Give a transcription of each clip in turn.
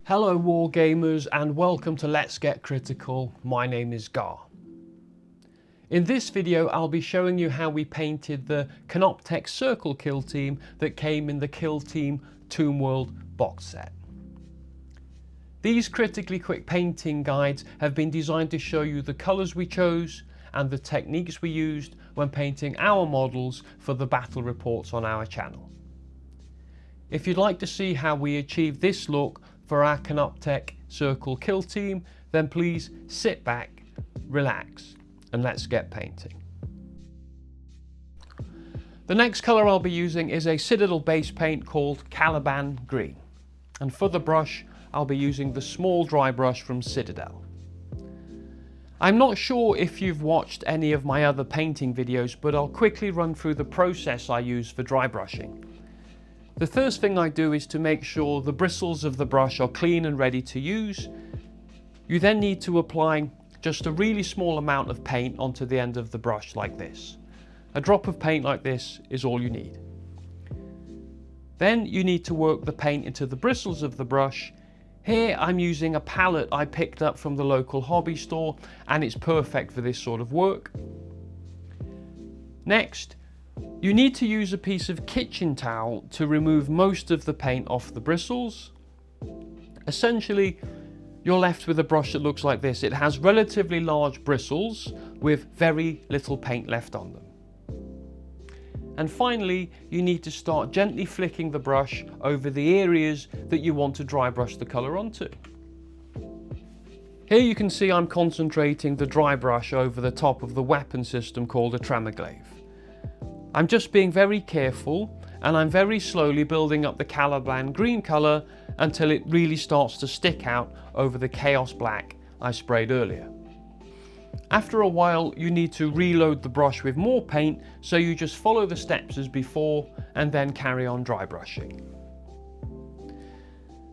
Hello Wargamers and welcome to Let's Get Critical. My name is Gar. In this video I'll be showing you how we painted the Canoptek Circle kill team that came in the Kill Team Tomb World box set. These critically quick painting guides have been designed to show you the colours we chose and the techniques we used when painting our models for the battle reports on our channel. If you'd like to see how we achieved this look for our Canoptek Circle kill team, then please sit back, relax, and let's get painting. The next colour I'll be using is a Citadel base paint called Caliban Green, and for the brush I'll be using the small dry brush from Citadel. I'm not sure if you've watched any of my other painting videos, but I'll quickly run through the process I use for dry brushing. The first thing I do is to make sure the bristles of the brush are clean and ready to use. You then need to apply just a really small amount of paint onto the end of the brush like this. A drop of paint like this is all you need. Then you need to work the paint into the bristles of the brush. Here I'm using a palette I picked up from the local hobby store and it's perfect for this sort of work. Next, you need to use a piece of kitchen towel to remove most of the paint off the bristles. Essentially, you're left with a brush that looks like this. It has relatively large bristles with very little paint left on them. And finally, you need to start gently flicking the brush over the areas that you want to dry brush the colour onto. Here you can see I'm concentrating the dry brush over the top of the weapon system called a tremorglaive. I'm just being very careful and I'm very slowly building up the Caliban Green colour until it really starts to stick out over the Chaos Black I sprayed earlier. After a while you need to reload the brush with more paint, so you just follow the steps as before and then carry on dry brushing.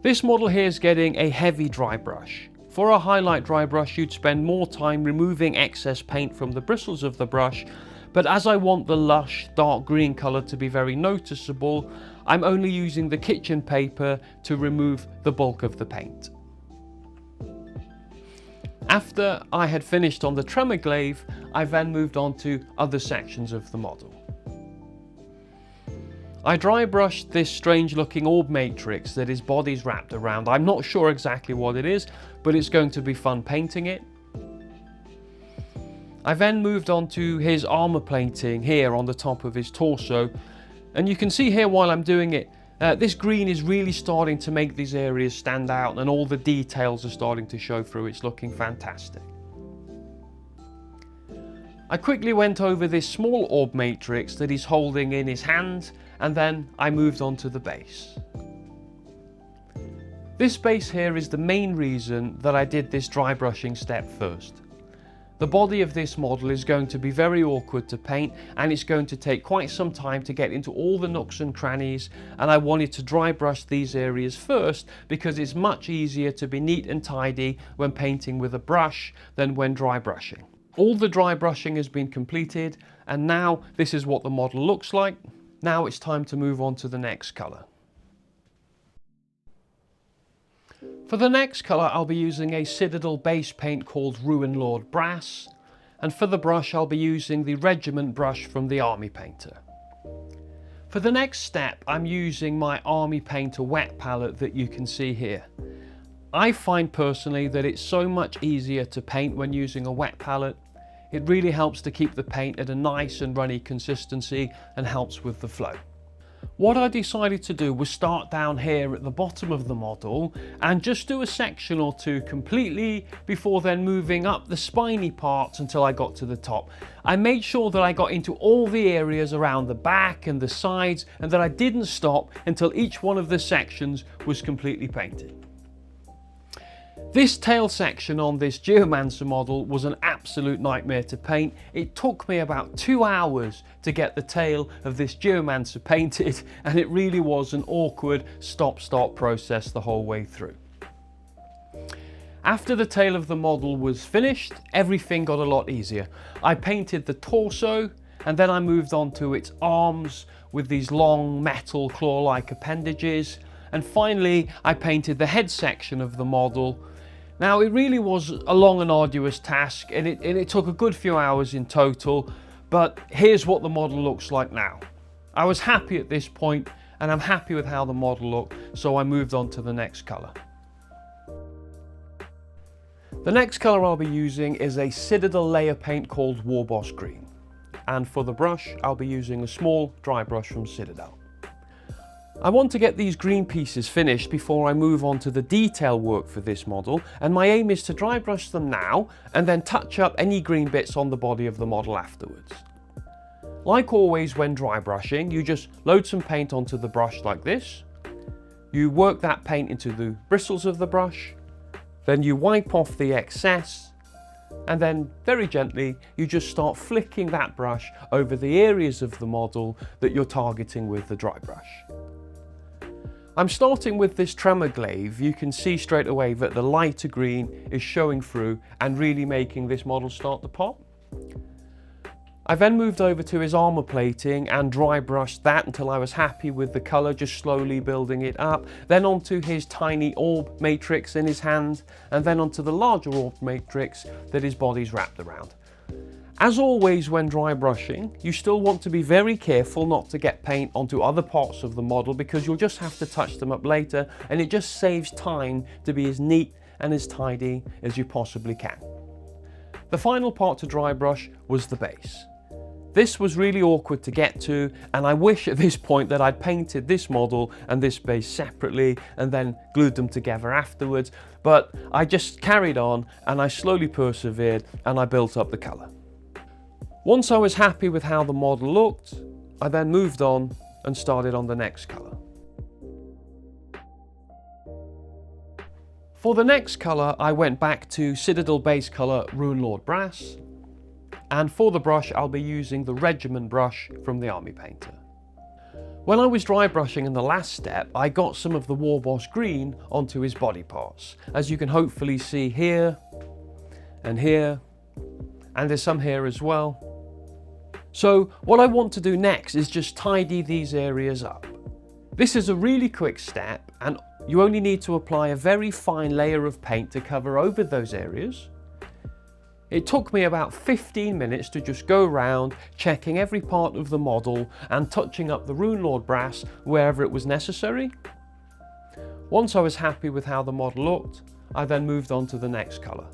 This model here is getting a heavy dry brush. For a highlight dry brush you'd spend more time removing excess paint from the bristles of the brush, but as I want the lush dark green colour to be very noticeable, I'm only using the kitchen paper to remove the bulk of the paint. After I had finished on the tremorglaive, I then moved on to other sections of the model. I dry brushed this strange looking orb matrix that his body's wrapped around. I'm not sure exactly what it is, but it's going to be fun painting it. I then moved on to his armour plating here on the top of his torso, and you can see here while I'm doing it, this green is really starting to make these areas stand out and all the details are starting to show through. It's looking fantastic. I quickly went over this small orb matrix that he's holding in his hand, and then I moved on to the base. This base here is the main reason that I did this dry brushing step first. The body of this model is going to be very awkward to paint and it's going to take quite some time to get into all the nooks and crannies, and I wanted to dry brush these areas first because it's much easier to be neat and tidy when painting with a brush than when dry brushing. All the dry brushing has been completed and now this is what the model looks like. Now it's time to move on to the next colour. For the next colour I'll be using a Citadel base paint called Runelord Brass, and for the brush I'll be using the Regiment brush from the Army Painter. For the next step I'm using my Army Painter wet palette that you can see here. I find personally that it's so much easier to paint when using a wet palette. It really helps to keep the paint at a nice and runny consistency and helps with the flow. What I decided to do was start down here at the bottom of the model and just do a section or two completely before then moving up the spiny parts until I got to the top. I made sure that I got into all the areas around the back and the sides and that I didn't stop until each one of the sections was completely painted. This tail section on this Geomancer model was an absolute nightmare to paint. It took me about 2 hours to get the tail of this Geomancer painted, and it really was an awkward stop-start process the whole way through. After the tail of the model was finished, everything got a lot easier. I painted the torso and then I moved on to its arms with these long metal claw-like appendages. And finally, I painted the head section of the model. Now, it really was a long and arduous task, and it took a good few hours in total, but here's what the model looks like now. I was happy at this point, and I'm happy with how the model looked, so I moved on to the next colour. The next colour I'll be using is a Citadel layer paint called Warboss Green. And for the brush, I'll be using a small dry brush from Citadel. I want to get these green pieces finished before I move on to the detail work for this model, and my aim is to dry brush them now and then touch up any green bits on the body of the model afterwards. Like always when dry brushing, you just load some paint onto the brush like this. You work that paint into the bristles of the brush, then you wipe off the excess, and then very gently you just start flicking that brush over the areas of the model that you're targeting with the dry brush. I'm starting with this tremor glaive. You can see straight away that the lighter green is showing through and really making this model start to pop. I then moved over to his armor plating and dry brushed that until I was happy with the colour, just slowly building it up. Then onto his tiny orb matrix in his hand, and then onto the larger orb matrix that his body's wrapped around. As always when dry brushing, you still want to be very careful not to get paint onto other parts of the model, because you'll just have to touch them up later, and it just saves time to be as neat and as tidy as you possibly can. The final part to dry brush was the base. This was really awkward to get to, and I wish at this point that I'd painted this model and this base separately and then glued them together afterwards, but I just carried on and I slowly persevered and I built up the colour. Once I was happy with how the model looked, I then moved on and started on the next colour. For the next colour, I went back to Citadel base colour Runelord Brass, and for the brush I'll be using the Regiment brush from the Army Painter. When I was dry brushing in the last step, I got some of the Warboss Green onto his body parts, as you can hopefully see here, and there's some here as well. So what I want to do next is just tidy these areas up. This is a really quick step, and you only need to apply a very fine layer of paint to cover over those areas. It took me about 15 minutes to just go around checking every part of the model and touching up the Runelord Brass wherever it was necessary. Once I was happy with how the model looked, I then moved on to the next colour.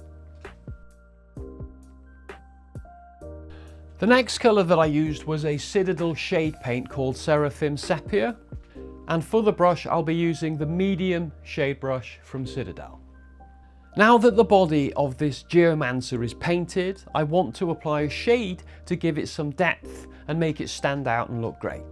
The next colour that I used was a Citadel shade paint called Seraphim Sepia, and for the brush I'll be using the medium shade brush from Citadel. Now that the body of this Geomancer is painted, I want to apply a shade to give it some depth and make it stand out and look great.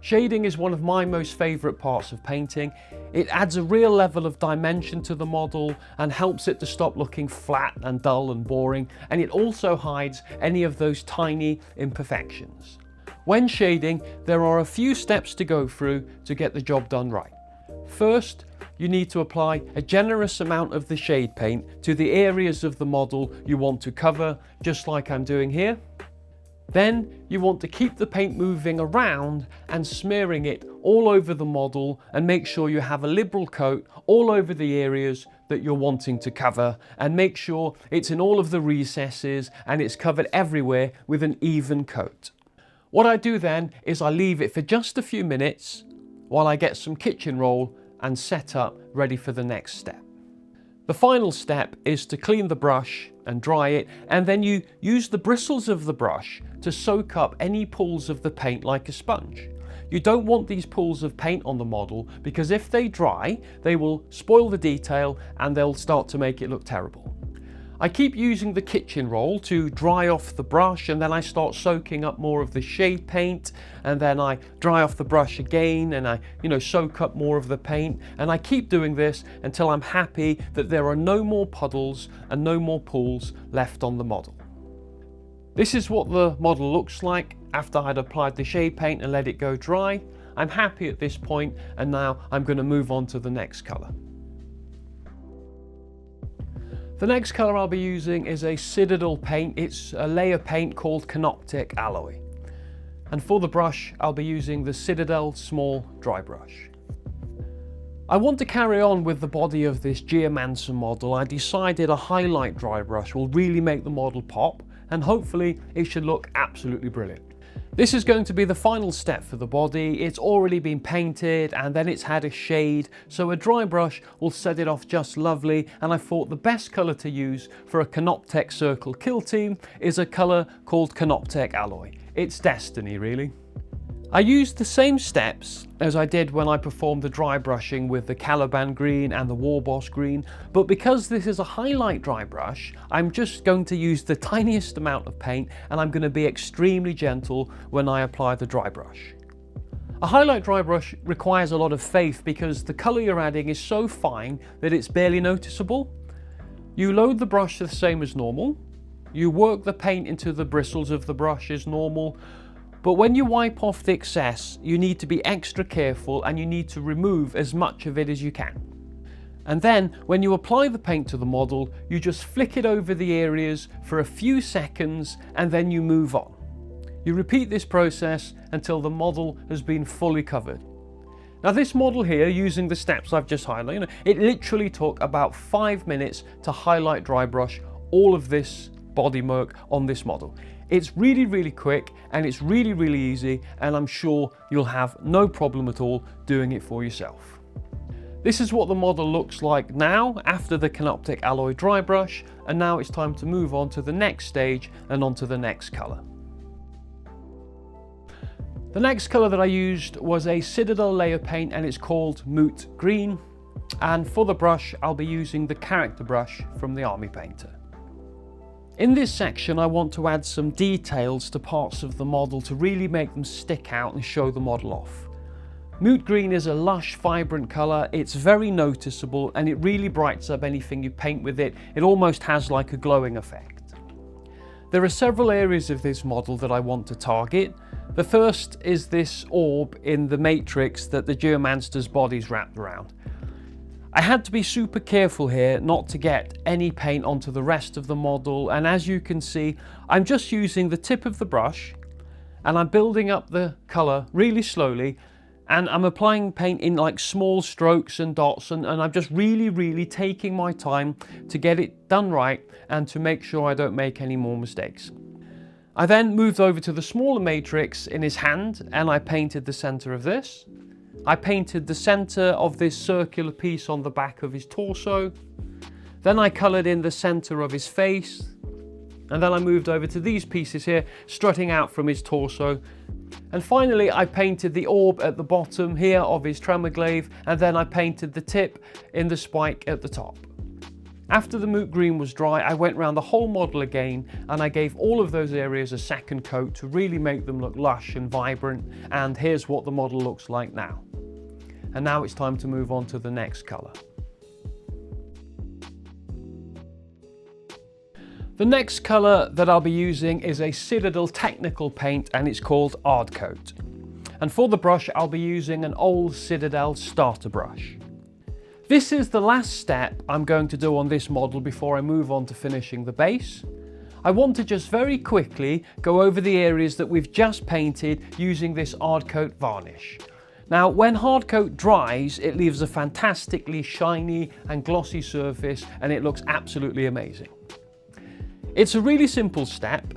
Shading is one of my most favourite parts of painting. It adds a real level of dimension to the model and helps it to stop looking flat and dull and boring, and it also hides any of those tiny imperfections. When shading, there are a few steps to go through to get the job done right. First, you need to apply a generous amount of the shade paint to the areas of the model you want to cover, just like I'm doing here. Then you want to keep the paint moving around and smearing it all over the model, and make sure you have a liberal coat all over the areas that you're wanting to cover, and make sure it's in all of the recesses and it's covered everywhere with an even coat. What I do then is I leave it for just a few minutes while I get some kitchen roll and set up ready for the next step. The final step is to clean the brush and dry it, and then you use the bristles of the brush to soak up any pools of the paint like a sponge. You don't want these pools of paint on the model, because if they dry, they will spoil the detail and they'll start to make it look terrible. I keep using the kitchen roll to dry off the brush, and then I start soaking up more of the shade paint, and then I dry off the brush again and I soak up more of the paint, and I keep doing this until I'm happy that there are no more puddles and no more pools left on the model. This is what the model looks like after I'd applied the shade paint and let it go dry. I'm happy at this point, and now I'm going to move on to the next colour. The next colour I'll be using is a Citadel paint. It's a layer paint called Canoptek Alloy. And for the brush, I'll be using the Citadel small dry brush. I want to carry on with the body of this Geomancer model. I decided a highlight dry brush will really make the model pop, and hopefully it should look absolutely brilliant. This is going to be the final step for the body. It's already been painted and then it's had a shade, so a dry brush will set it off just lovely, and I thought the best colour to use for a Canoptek Circle kill team is a colour called Canoptek Alloy. It's destiny, really. I used the same steps as I did when I performed the dry brushing with the Caliban Green and the Warboss Green, but because this is a highlight dry brush, I'm just going to use the tiniest amount of paint, and I'm going to be extremely gentle when I apply the dry brush. A highlight dry brush requires a lot of faith because the colour you're adding is so fine that it's barely noticeable. You load the brush the same as normal, you work the paint into the bristles of the brush as normal, but when you wipe off the excess, you need to be extra careful and you need to remove as much of it as you can. And then when you apply the paint to the model, you just flick it over the areas for a few seconds and then you move on. You repeat this process until the model has been fully covered. Now this model here, using the steps I've just highlighted, it literally took about 5 minutes to highlight dry brush all of this body work on this model. It's really quick and it's really easy, and I'm sure you'll have no problem at all doing it for yourself. This is what the model looks like now after the Canoptek Alloy dry brush, and now it's time to move on to the next stage and on to the next colour. The next colour that I used was a Citadel layer paint, and it's called Moot Green, and for the brush I'll be using the character brush from the Army Painter. In this section I want to add some details to parts of the model to really make them stick out and show the model off. Moot Green is a lush, vibrant colour, it's very noticeable and it really brightens up anything you paint with it. It almost has like a glowing effect. There are several areas of this model that I want to target. The first is this orb in the matrix that the Geomancer's body's wrapped around. I had to be super careful here not to get any paint onto the rest of the model, and as you can see I'm just using the tip of the brush and I'm building up the colour really slowly, and I'm applying paint in like small strokes and dots, and I'm just really taking my time to get it done right and to make sure I don't make any more mistakes. I then moved over to the smaller matrix in his hand and I painted the centre of this. I painted the centre of this circular piece on the back of his torso. Then I coloured in the centre of his face. And then I moved over to these pieces here, strutting out from his torso. And finally I painted the orb at the bottom here of his tremorglaive, and then I painted the tip in the spike at the top. After the Moot Green was dry, I went around the whole model again and I gave all of those areas a second coat to really make them look lush and vibrant, and here's what the model looks like now. And now it's time to move on to the next colour. The next colour that I'll be using is a Citadel technical paint, and it's called Ardcoat. And for the brush I'll be using an old Citadel starter brush. This is the last step I'm going to do on this model before I move on to finishing the base. I want to just very quickly go over the areas that we've just painted using this Ardcoat varnish. Now when Ardcoat dries it leaves a fantastically shiny and glossy surface and it looks absolutely amazing. It's a really simple step.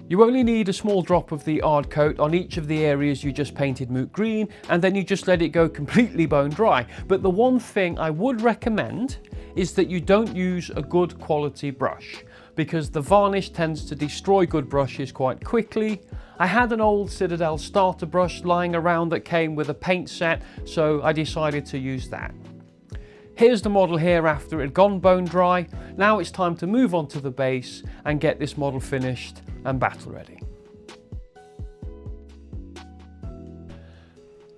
You only need a small drop of the Ardcoat on each of the areas you just painted Moot Green, and then you just let it go completely bone dry. But the one thing I would recommend is that you don't use a good quality brush, because the varnish tends to destroy good brushes quite quickly. I had an old Citadel starter brush lying around that came with a paint set, so I decided to use that. Here's the model here after it had gone bone dry. Now it's time to move on to the base and get this model finished and battle ready.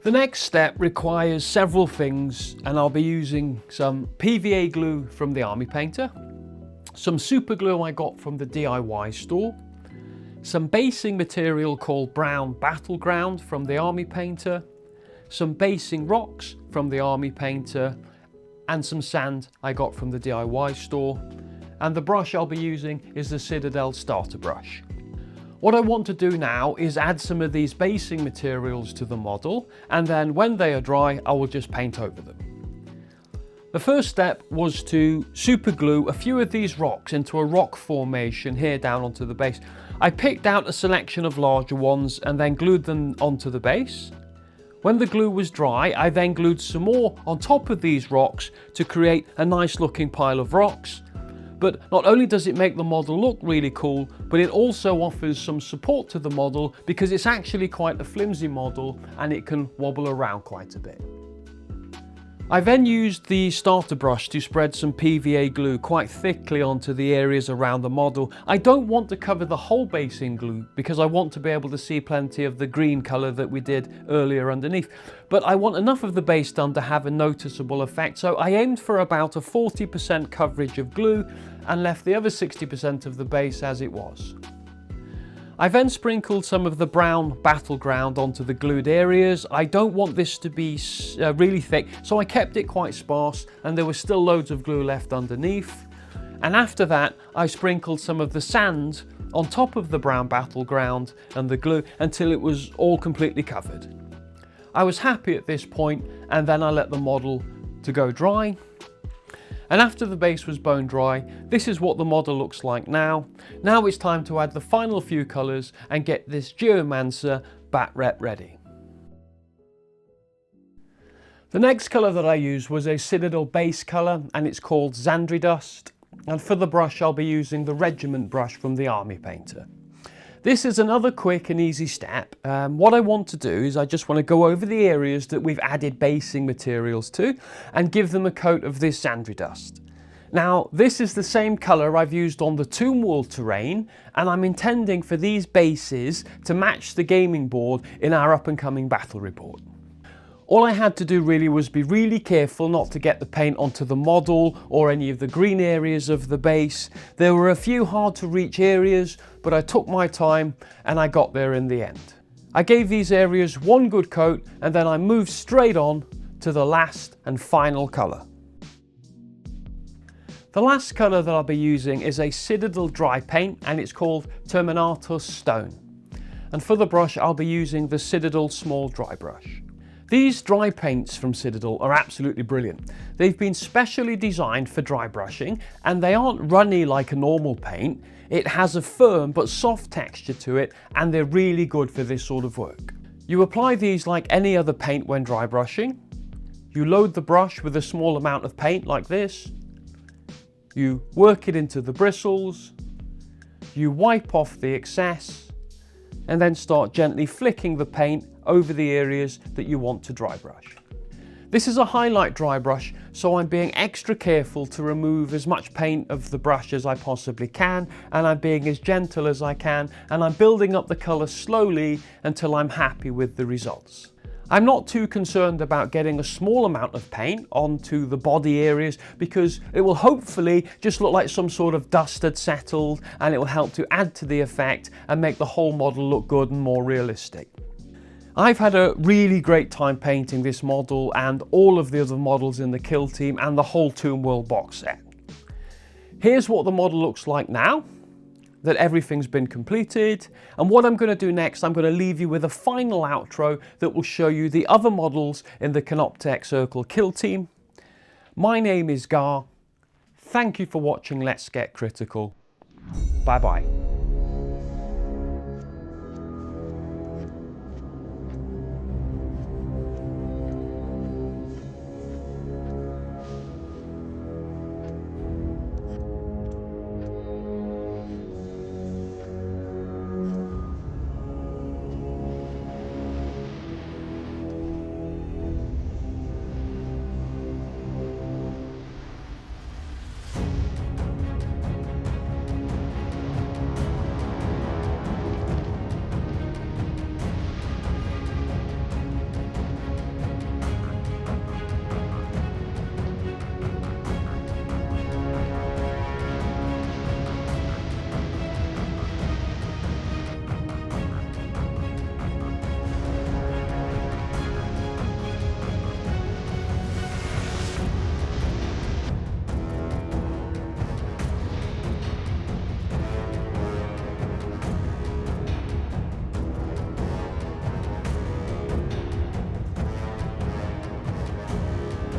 The next step requires several things, and I'll be using some PVA glue from the Army Painter, some super glue I got from the DIY store, some basing material called Brown Battleground from the Army Painter, some basing rocks from the Army Painter, and some sand I got from the DIY store. And the brush I'll be using is the Citadel starter brush. What I want to do now is add some of these basing materials to the model, and then when they are dry I will just paint over them. The first step was to super glue a few of these rocks into a rock formation here down onto the base. I picked out a selection of larger ones and then glued them onto the base. When the glue was dry, I then glued some more on top of these rocks to create a nice looking pile of rocks. But not only does it make the model look really cool, but it also offers some support to the model because it's actually quite a flimsy model and it can wobble around quite a bit. I then used the starter brush to spread some PVA glue quite thickly onto the areas around the model. I don't want to cover the whole base in glue because I want to be able to see plenty of the green colour that we did earlier underneath. But I want enough of the base done to have a noticeable effect, so I aimed for about a 40% coverage of glue and left the other 60% of the base as it was. I then sprinkled some of the brown battleground onto the glued areas. I don't want this to be really thick, so I kept it quite sparse and there was still loads of glue left underneath. And after that, I sprinkled some of the sand on top of the brown battleground and the glue until it was all completely covered. I was happy at this point, and then I let the model to go dry. And after the base was bone dry, this is what the model looks like now. Now it's time to add the final few colours and get this Geomancer bat rep ready. The next colour that I used was a Citadel base colour and it's called Zandri Dust. And for the brush I'll be using the Regiment brush from the Army Painter. This is another quick and easy step. What I want to do is I just want to go over the areas that we've added basing materials to and give them a coat of this Zandri Dust. Now this is the same colour I've used on the tomb wall terrain, and I'm intending for these bases to match the gaming board in our up and coming battle report. All I had to do really was be really careful not to get the paint onto the model or any of the green areas of the base. There were a few hard to reach areas, but I took my time and I got there in the end. I gave these areas one good coat and then I moved straight on to the last and final colour. The last colour that I'll be using is a Citadel dry paint and it's called Terminatus Stone. And for the brush I'll be using the Citadel small dry brush. These dry paints from Citadel are absolutely brilliant. They've been specially designed for dry brushing and they aren't runny like a normal paint. It has a firm but soft texture to it and they're really good for this sort of work. You apply these like any other paint when dry brushing. You load the brush with a small amount of paint like this. You work it into the bristles. You wipe off the excess and then start gently flicking the paint over the areas that you want to dry brush. This is a highlight dry brush, so I'm being extra careful to remove as much paint of the brush as I possibly can, and I'm being as gentle as I can, and I'm building up the colour slowly until I'm happy with the results. I'm not too concerned about getting a small amount of paint onto the body areas because it will hopefully just look like some sort of dust had settled, and it will help to add to the effect and make the whole model look good and more realistic. I've had a really great time painting this model and all of the other models in the kill team and the whole Tomb World box set. Here's what the model looks like now that everything's been completed, and what I'm going to do next, I'm going to leave you with a final outro that will show you the other models in the Canoptek Circle kill team. My name is Gar. Thank you for watching Let's Get Critical. Bye bye.